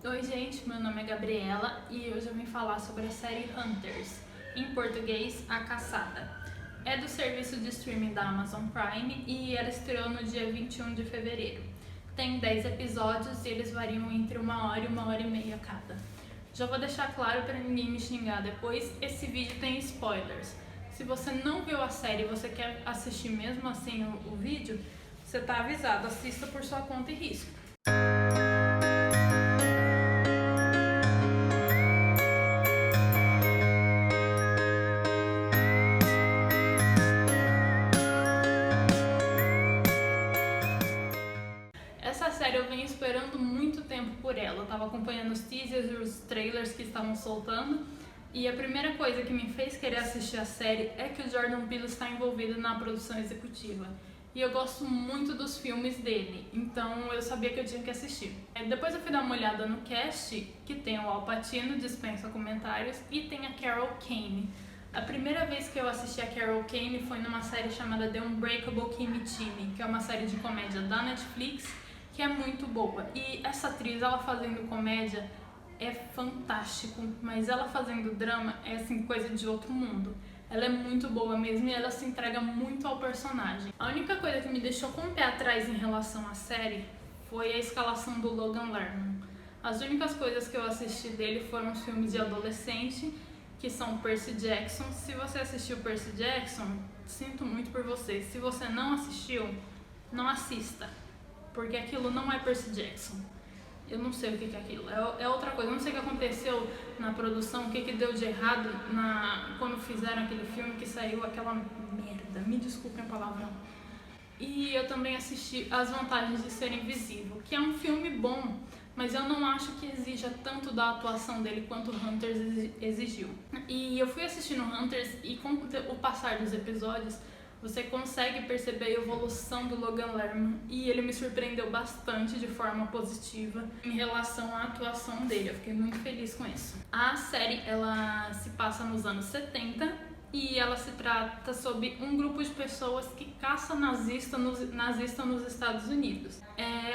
Oi gente, meu nome é Gabriela e hoje eu vim falar sobre a série Hunters, em português, A Caçada. É do serviço de streaming da Amazon Prime e ela estreou no dia 21 de fevereiro. Tem 10 episódios e eles variam entre 1 hora e 1 hora e meia cada. Já vou deixar claro para ninguém me xingar depois, esse vídeo tem spoilers. Se você não viu a série e você quer assistir mesmo assim o vídeo, você tá avisado, assista por sua conta e risco. Essa série eu venho esperando muito tempo por ela. Eu tava acompanhando os teasers e os trailers que estavam soltando. E a primeira coisa que me fez querer assistir a série é que o Jordan Peele está envolvido na produção executiva. E eu gosto muito dos filmes dele, então eu sabia que eu tinha que assistir. Depois eu fui dar uma olhada no cast, que tem o Al Pacino, dispensa comentários, e tem a Carol Kane. A primeira vez que eu assisti a Carol Kane foi numa série chamada The Unbreakable Kimmy Schmidt, que é uma série de comédia da Netflix, que é muito boa. E essa atriz, ela fazendo comédia é fantástico, mas ela fazendo drama é assim, coisa de outro mundo. Ela é muito boa mesmo e ela se entrega muito ao personagem. A única coisa que me deixou com o pé atrás em relação à série foi a escalação do Logan Lerman. As únicas coisas que eu assisti dele foram os filmes de adolescente, que são Percy Jackson. Se você assistiu Percy Jackson, sinto muito por você. Se você não assistiu, não assista, porque aquilo não é Percy Jackson. Eu não sei o que é aquilo, é outra coisa. Eu não sei o que aconteceu na produção, o que deu de errado quando fizeram aquele filme que saiu aquela merda. Me desculpem a palavrão. E eu também assisti As Vantagens de Ser Invisível, que é um filme bom, mas eu não acho que exija tanto da atuação dele quanto Hunters exigiu. E eu fui assistindo Hunters e com o passar dos episódios, você consegue perceber a evolução do Logan Lerman e ele me surpreendeu bastante de forma positiva em relação à atuação dele. Eu fiquei muito feliz com isso. A série, ela se passa nos anos 70 e ela se trata sobre um grupo de pessoas que caça nazista nos Estados Unidos.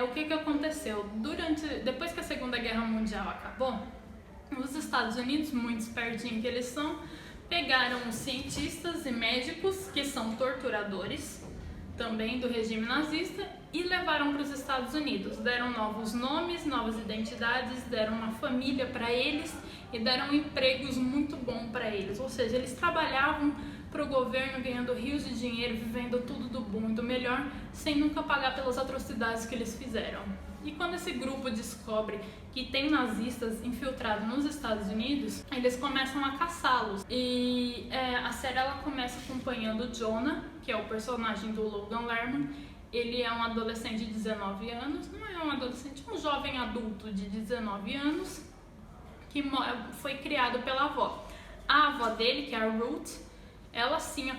O que aconteceu? Depois que a Segunda Guerra Mundial acabou, os Estados Unidos, muito espertinhos que eles são, pegaram os cientistas e médicos, que são torturadores também do regime nazista, e levaram para os Estados Unidos. Deram novos nomes, novas identidades, deram uma família para eles e deram empregos muito bons para eles. Ou seja, eles trabalhavam para o governo ganhando rios de dinheiro, vivendo tudo do bom e do melhor, sem nunca pagar pelas atrocidades que eles fizeram. E quando esse grupo descobre que tem nazistas infiltrados nos Estados Unidos, eles começam a caçá-los. E a série ela começa acompanhando o Jonah, que é o personagem do Logan Lerman. Ele é um adolescente de 19 anos, não é um adolescente, um jovem adulto de 19 anos, que foi criado pela avó. A avó dele, que é a Ruth, ela sim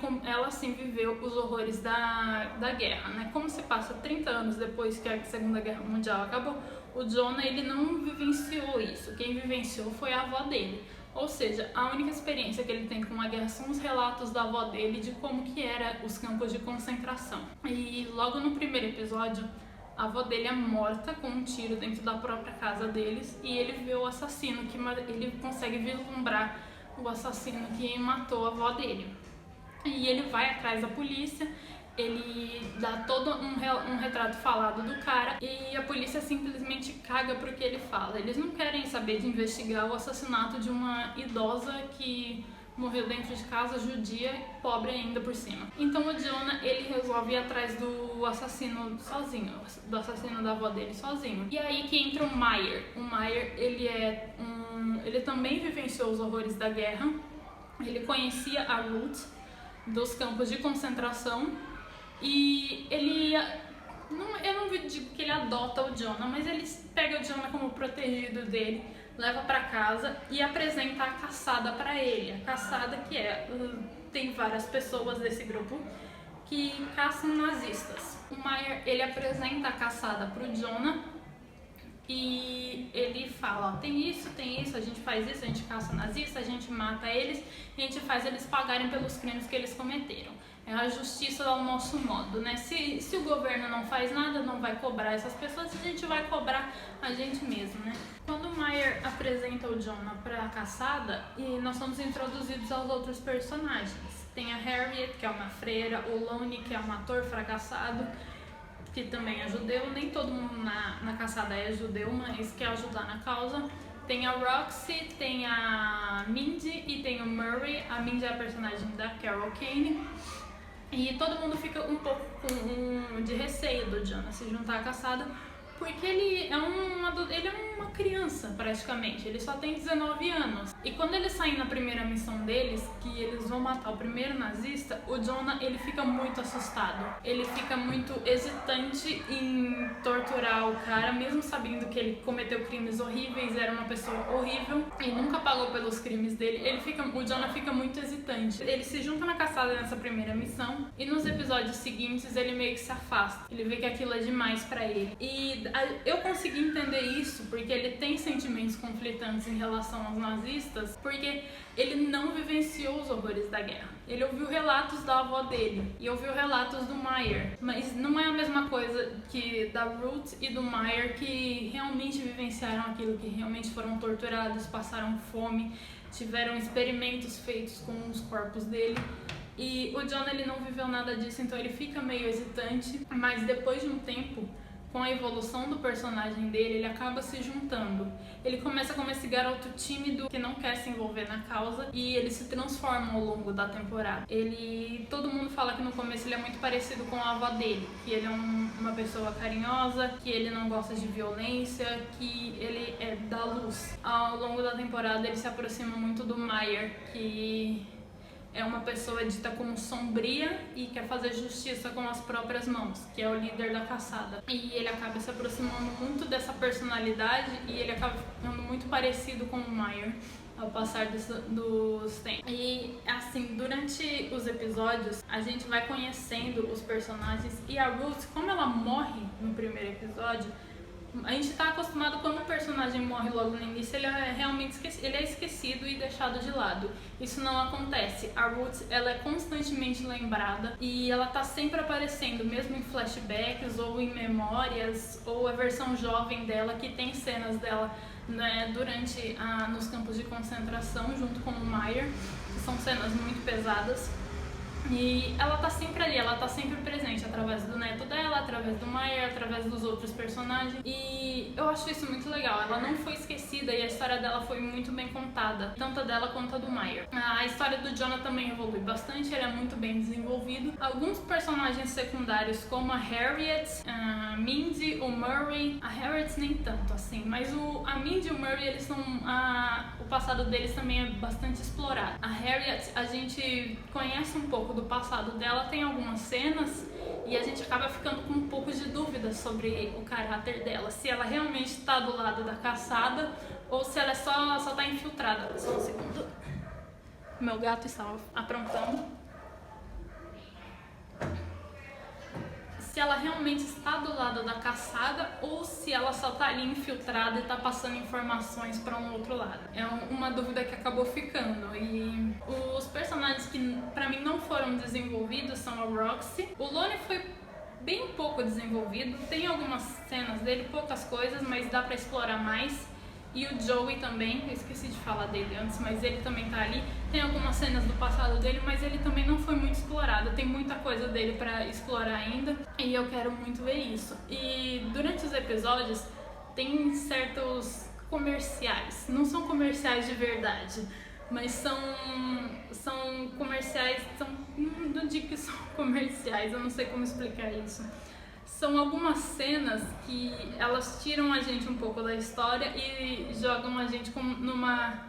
viveu os horrores da guerra, né? Como se passa 30 anos depois que a Segunda Guerra Mundial acabou, o Jonah ele não vivenciou isso. Quem vivenciou foi a avó dele. Ou seja, a única experiência que ele tem com a guerra são os relatos da avó dele de como que eram os campos de concentração. E logo no primeiro episódio, a avó dele é morta com um tiro dentro da própria casa deles e ele vê o assassino, ele consegue vislumbrar o assassino que matou a avó dele. E ele vai atrás da polícia, ele dá todo um retrato falado do cara e a polícia simplesmente caga pro que ele fala. Eles não querem saber de investigar o assassinato de uma idosa que morreu dentro de casa, judia, pobre ainda por cima. Então o Jonah, ele resolve ir atrás do assassino sozinho, do assassino da avó dele sozinho. E aí que entra o Meyer. O Meyer, ele também vivenciou os horrores da guerra. Ele conhecia a Ruth dos campos de concentração e eu não digo que ele adota o Jonah, mas ele pega o Jonah como protegido dele, leva pra casa e apresenta a caçada pra ele. A caçada que tem várias pessoas desse grupo que caçam nazistas. O Meyer, ele apresenta a caçada pro Jonah e ele fala, ó, tem isso, a gente faz isso, a gente caça nazista, a gente mata eles e a gente faz eles pagarem pelos crimes que eles cometeram. É a justiça ao nosso modo, né? Se o governo não faz nada, não vai cobrar essas pessoas, a gente vai cobrar a gente mesmo, né? Quando o apresenta o Jonah pra caçada e nós somos introduzidos aos outros personagens. Tem a Harriet, que é uma freira, o Lonnie, que é um ator fracassado, que também é judeu. Nem todo mundo na caçada é judeu, mas quer ajudar na causa. Tem a Roxy, tem a Mindy e tem o Murray. A Mindy é a personagem da Carol Kane. E todo mundo fica um pouco de receio do Jonah se juntar à caçada, porque ele é uma criança praticamente, ele só tem 19 anos. E quando eles saem na primeira missão deles, que eles vão matar o primeiro nazista, o Jonah ele fica muito assustado. Ele fica muito hesitante em torturar o cara, mesmo sabendo que ele cometeu crimes horríveis, era uma pessoa horrível e nunca pagou pelos crimes dele. O Jonah fica muito hesitante. Ele se junta na caçada nessa primeira missão e nos episódios seguintes ele meio que se afasta. Ele vê que aquilo é demais pra ele. E eu consegui entender isso porque ele tem sentimentos conflitantes em relação aos nazistas, porque ele não vivenciou os horrores da guerra. Ele ouviu relatos da avó dele e ouviu relatos do Meyer, mas não é a mesma coisa que da Ruth e do Meyer, que realmente vivenciaram aquilo, que realmente foram torturados, passaram fome, tiveram experimentos feitos com os corpos dele. E o Jonah ele não viveu nada disso, então ele fica meio hesitante, mas depois de um tempo, com a evolução do personagem dele, ele acaba se juntando. Ele começa como esse garoto tímido que não quer se envolver na causa e ele se transforma ao longo da temporada. Todo mundo fala que no começo ele é muito parecido com a avó dele, que ele é uma pessoa carinhosa, que ele não gosta de violência, que ele é da luz. Ao longo da temporada ele se aproxima muito do Meyer, que é uma pessoa dita como sombria e quer fazer justiça com as próprias mãos, que é o líder da caçada. E ele acaba se aproximando muito dessa personalidade e ele acaba ficando muito parecido com o Meyer ao passar dos tempos. E assim, durante os episódios, a gente vai conhecendo os personagens e a Ruth, como ela morre no primeiro episódio, a gente tá acostumado quando um personagem morre logo no início, ele é realmente esquecido e deixado de lado. Isso não acontece. A Ruth, ela é constantemente lembrada e ela tá sempre aparecendo, mesmo em flashbacks ou em memórias, ou a versão jovem dela, que tem cenas dela, né, nos campos de concentração junto com o Meyer, que são cenas muito pesadas. E ela tá sempre ali, ela tá sempre presente através do neto dela, através do Meyer, através dos outros personagens. E eu acho isso muito legal. Ela não foi esquecida e a história dela foi muito bem contada, tanto a dela quanto a do Meyer. A história do Jonah também evolui bastante, ele é muito bem desenvolvido. Alguns personagens secundários, como a Harriet, a Mindy, o Murray, a Harriet nem tanto assim, mas a Mindy e o Murray, eles são o passado deles também é bastante explorado. A Harriet, a gente conhece um pouco do passado dela, tem algumas cenas e a gente acaba ficando com um pouco de dúvida sobre o caráter dela, se ela realmente está do lado da caçada ou se ela só tá infiltrada. Só um segundo, meu gato estava aprontando. Se ela realmente está do lado da caçada ou se ela só tá ali infiltrada e tá passando informações para um outro lado. É uma dúvida que acabou ficando. E os personagens que pra mim não foram desenvolvidos são a Roxy. O Lonnie foi bem pouco desenvolvido, tem algumas cenas dele, poucas coisas, mas dá pra explorar mais. E o Joey também, eu esqueci de falar dele antes, mas ele também tá ali. Tem algumas cenas do passado dele, mas ele também não foi muito explorado. Tem muita coisa dele pra explorar ainda e eu quero muito ver isso. E durante os episódios tem certos comerciais, não são comerciais de verdade, mas são comerciais, não digo que são comerciais, eu não sei como explicar isso. São algumas cenas que elas tiram a gente um pouco da história e jogam a gente numa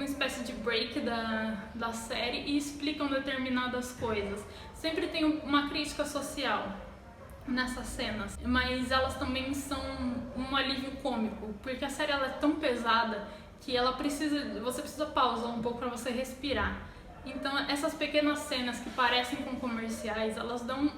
espécie de break da série e explicam determinadas coisas. Sempre tem uma crítica social nessas cenas, mas elas também são um alívio cômico, porque a série ela é tão pesada que você precisa pausar um pouco para você respirar. Então essas pequenas cenas que parecem com comerciais, elas dão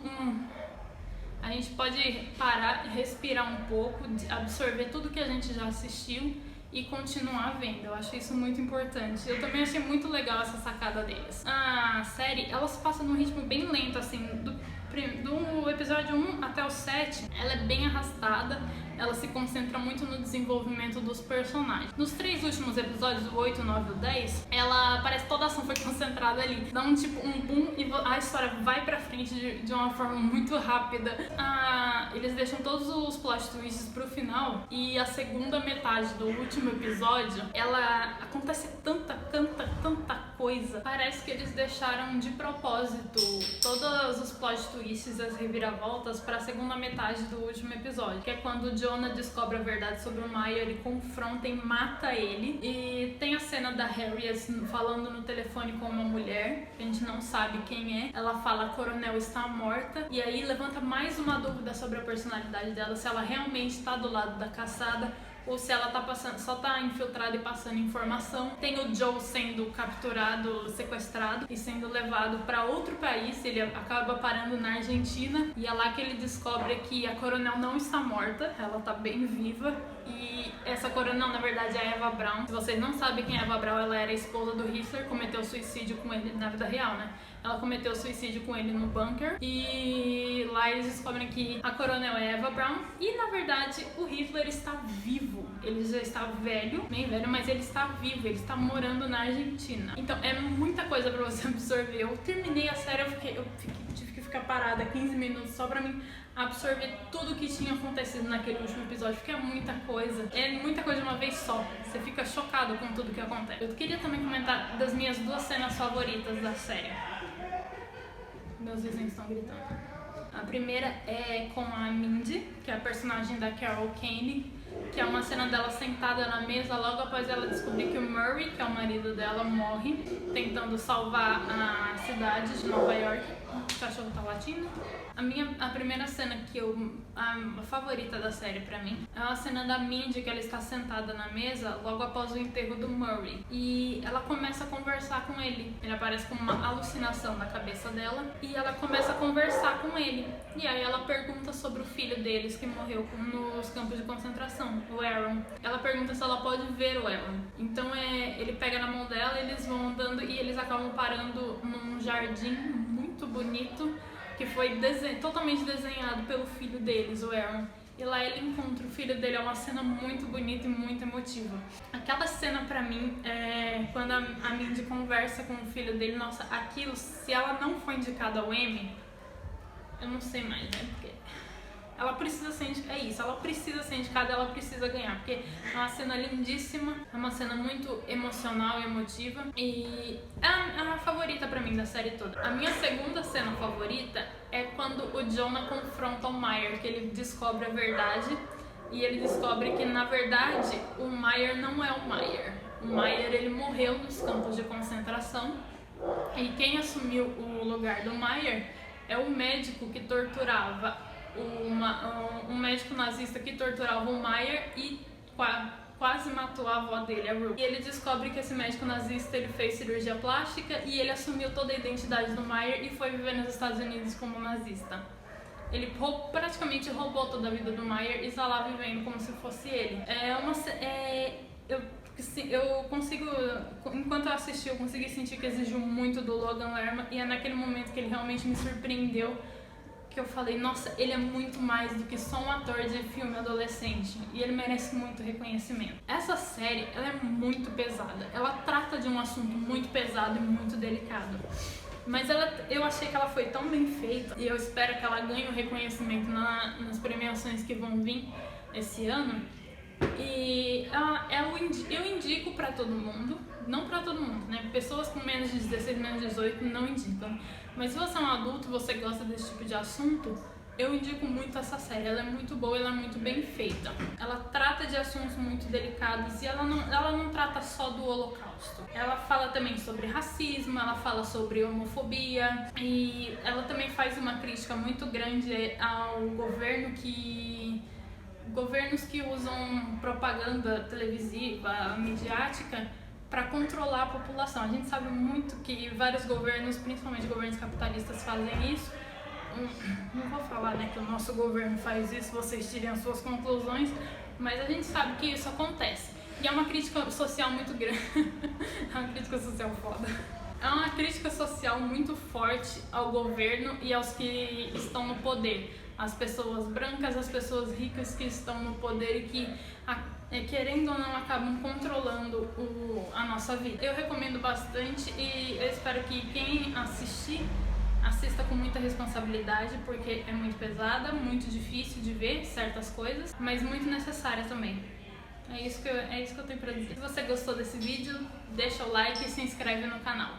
a gente pode parar, respirar um pouco, absorver tudo que a gente já assistiu e continuar vendo. Eu acho isso muito importante. Eu também achei muito legal essa sacada deles. A série, ela se passa num ritmo bem lento, assim, do episódio 1 até o 7, ela é bem arrastada, ela se concentra muito no desenvolvimento dos personagens. Nos 3 últimos episódios, o 8, o 9 e o 10, ela parece que toda a ação foi concentrada ali. Dá um boom e a história vai pra frente de uma forma muito rápida. Eles deixam todos os plot twists pro final e a segunda metade do último episódio, ela acontece tanta coisa. Parece que eles deixaram de propósito todos os plot twists, as reviravoltas pra segunda metade do último episódio, que é quando o Jonah descobre a verdade sobre o Meyer e confronta e mata ele. E tem a cena da Harriet falando no telefone com uma mulher, que a gente não sabe quem é. Ela fala: a coronel está morta. E aí levanta mais uma dúvida sobre a personalidade dela, se ela realmente está do lado da caçada ou se ela só tá infiltrada e passando informação. Tem o Joe sendo capturado, sequestrado e sendo levado para outro país. Ele acaba parando na Argentina e é lá que ele descobre que a coronel não está morta, ela tá bem viva. E essa coronel, na verdade, é a Eva Braun. Se vocês não sabem quem é a Eva Braun, ela era a esposa do Hitler, cometeu suicídio com ele na vida real, né? Ela cometeu suicídio com ele no bunker e lá eles descobrem que a coronel é Eva Braun e, na verdade, o Hitler está vivo. Ele já está velho, bem velho, mas ele está vivo, ele está morando na Argentina. Então é muita coisa pra você absorver. Eu terminei a série, eu tive que ficar parada 15 minutos só pra mim absorver tudo que tinha acontecido naquele último episódio, porque é muita coisa de uma vez só. Você fica chocado com tudo que acontece. Eu queria também comentar das minhas 2 cenas favoritas da série. Meus vizinhos estão gritando. A primeira é com a Mindy, que é a personagem da Carol Kane, que é uma cena dela sentada na mesa logo após ela descobrir que o Murray, que é o marido dela, morre, tentando salvar a cidade de Nova York. O cachorro tá latindo. A primeira cena a favorita da série pra mim é a cena da Mindy, que ela está sentada na mesa logo após o enterro do Murray. E ela começa a conversar com ele. Ele aparece como uma alucinação na cabeça dela e ela começa a conversar com ele. E aí ela pergunta sobre o filho deles que morreu nos campos de concentração, o Aaron. Ela pergunta se ela pode ver o Aaron. Então ele pega na mão dela, eles vão andando e eles acabam parando num jardim muito bonito que foi totalmente desenhado pelo filho deles, o Aaron. E lá ele encontra o filho dele, é uma cena muito bonita e muito emotiva. Aquela cena pra mim, quando a Mindy conversa com o filho dele, nossa, aquilo, se ela não foi indicada ao Emmy, eu não sei mais, né? Porque ela precisa ser indicada, ela precisa ser indicada, ela precisa ganhar, porque é uma cena lindíssima, é uma cena muito emocional e emotiva, e é a favorita pra mim da série toda. A minha segunda cena favorita é quando o Jonah confronta o Meyer, que ele descobre a verdade, e ele descobre que, na verdade, o Meyer não é o Meyer. O Meyer, ele morreu nos campos de concentração, e quem assumiu o lugar do Meyer é o médico que torturava um médico nazista que torturava o Meyer e quase matou a avó dele, a Ruth. E ele descobre que esse médico nazista, ele fez cirurgia plástica e ele assumiu toda a identidade do Meyer e foi viver nos Estados Unidos como nazista. Ele praticamente roubou toda a vida do Meyer e está lá vivendo como se fosse ele. Eu consigo, enquanto eu assisti, eu consegui sentir que exigiu muito do Logan Lerman e é naquele momento que ele realmente me surpreendeu, que eu falei, nossa, ele é muito mais do que só um ator de filme adolescente e ele merece muito reconhecimento. Essa série, ela é muito pesada, ela trata de um assunto muito pesado e muito delicado, mas eu achei que ela foi tão bem feita e eu espero que ela ganhe o reconhecimento nas premiações que vão vir esse ano. E eu indico pra todo mundo, não pra todo mundo, né? Pessoas com menos de 16, menos de 18 não indicam. Mas se você é um adulto e você gosta desse tipo de assunto, eu indico muito essa série. Ela é muito boa, ela é muito bem feita. Ela trata de assuntos muito delicados e ela não trata só do Holocausto. Ela fala também sobre racismo, ela fala sobre homofobia e ela também faz uma crítica muito grande ao governos que usam propaganda televisiva, midiática, para controlar a população. A gente sabe muito que vários governos, principalmente governos capitalistas, fazem isso. Não vou falar, né, que o nosso governo faz isso, vocês tirem as suas conclusões, mas a gente sabe que isso acontece. E é uma crítica social muito grande. É uma crítica social foda. É uma crítica social muito forte ao governo e aos que estão no poder. As pessoas brancas, as pessoas ricas que estão no poder e que, querendo ou não, acabam controlando a nossa vida. Eu recomendo bastante e eu espero que quem assistir, assista com muita responsabilidade, porque é muito pesada, muito difícil de ver certas coisas, mas muito necessária também. É isso que eu tenho pra dizer. Se você gostou desse vídeo, deixa o like e se inscreve no canal.